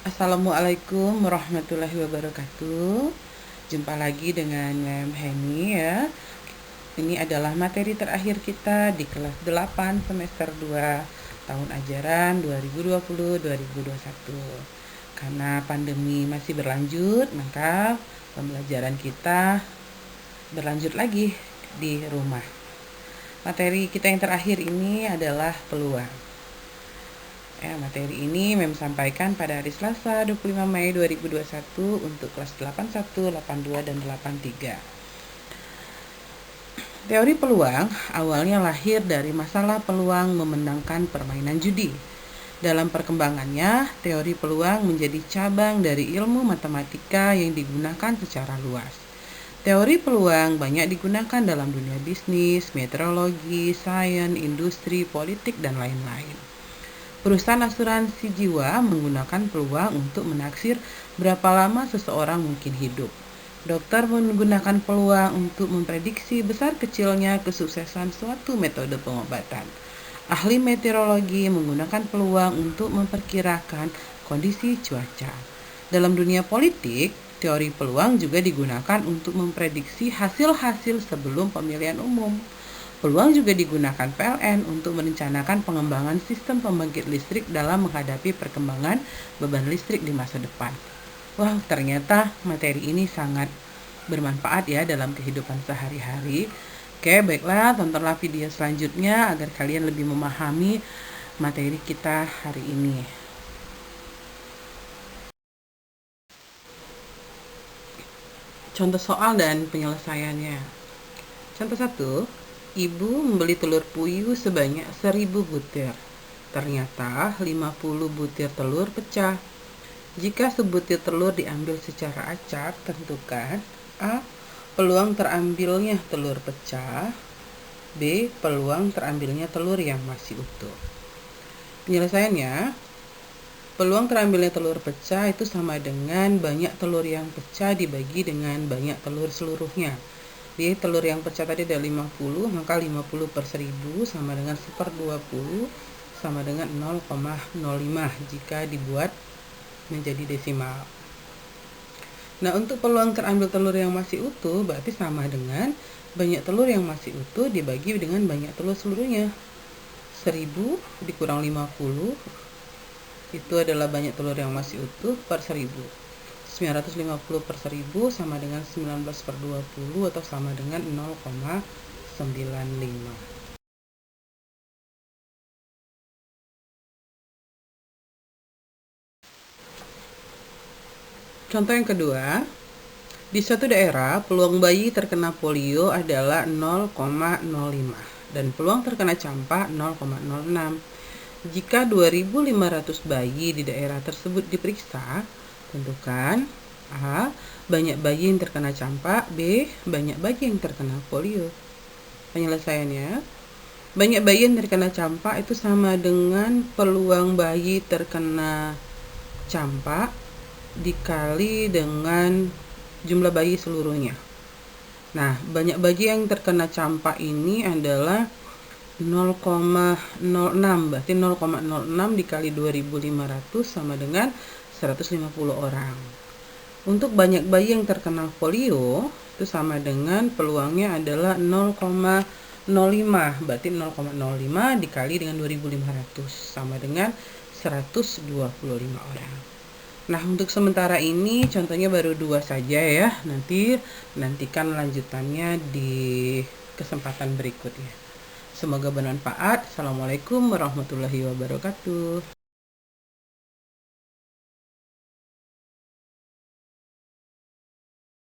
Assalamualaikum warahmatullahi wabarakatuh. Jumpa lagi dengan Mem Heni ya. Ini adalah materi terakhir kita di kelas 8 semester 2 tahun ajaran 2020-2021. Karena pandemi masih berlanjut, maka pembelajaran kita berlanjut lagi di rumah. Materi kita yang terakhir ini adalah peluang. Materi ini Mem sampaikan pada hari Selasa 25 Mei 2021 untuk kelas 81, 82, dan 83. Teori peluang awalnya lahir dari masalah peluang memenangkan permainan judi. Dalam perkembangannya, teori peluang menjadi cabang dari ilmu matematika yang digunakan secara luas. Teori peluang banyak digunakan dalam dunia bisnis, meteorologi, sains, industri, politik, dan lain-lain. Perusahaan asuransi jiwa menggunakan peluang untuk menaksir berapa lama seseorang mungkin hidup. Dokter menggunakan peluang untuk memprediksi besar kecilnya kesuksesan suatu metode pengobatan. Ahli meteorologi menggunakan peluang untuk memperkirakan kondisi cuaca. Dalam dunia politik, teori peluang juga digunakan untuk memprediksi hasil-hasil sebelum pemilihan umum. Peluang juga digunakan PLN untuk merencanakan pengembangan sistem pembangkit listrik dalam menghadapi perkembangan beban listrik di masa depan. Wah, ternyata materi ini sangat bermanfaat ya dalam kehidupan sehari-hari. Oke, baiklah, tontonlah video selanjutnya agar kalian lebih memahami materi kita hari ini. Contoh soal dan penyelesaiannya. Contoh 1. Ibu membeli telur puyuh sebanyak 1000 butir. Ternyata 50 butir telur pecah. Jika sebutir telur diambil secara acak, tentukan A. Peluang terambilnya telur pecah. B. Peluang terambilnya telur yang masih utuh. Penyelesaiannya, peluang terambilnya telur pecah itu sama dengan banyak telur yang pecah dibagi dengan banyak telur seluruhnya. Jadi telur yang pecah tadi ada 50, maka 50 per 1000 sama dengan 1/20 sama dengan 0,05 jika dibuat menjadi desimal. Nah, untuk peluang terambil telur yang masih utuh berarti sama dengan banyak telur yang masih utuh dibagi dengan banyak telur seluruhnya. 1000 dikurang 50 itu adalah banyak telur yang masih utuh per 1000. 950 per 1000 sama dengan 19 per 20 atau sama dengan 0,95. Contoh yang kedua, di suatu daerah peluang bayi terkena polio adalah 0,05 dan peluang terkena campak 0,06. Jika 2500 bayi di daerah tersebut diperiksa, tentukan A. Banyak bayi yang terkena campak. B. Banyak bayi yang terkena polio. Penyelesaiannya, banyak bayi yang terkena campak itu sama dengan peluang bayi terkena campak dikali dengan jumlah bayi seluruhnya. Nah, banyak bayi yang terkena campak ini adalah 0,06, berarti 0,06 dikali 2500 sama dengan 150 orang. Untuk banyak bayi yang terkena polio itu sama dengan peluangnya adalah 0,05, berarti 0,05 dikali dengan 2500 sama dengan 125 orang. Nah, untuk sementara ini contohnya baru 2 saja ya. Nantikan lanjutannya di kesempatan berikutnya. Semoga bermanfaat. Assalamualaikum warahmatullahi wabarakatuh.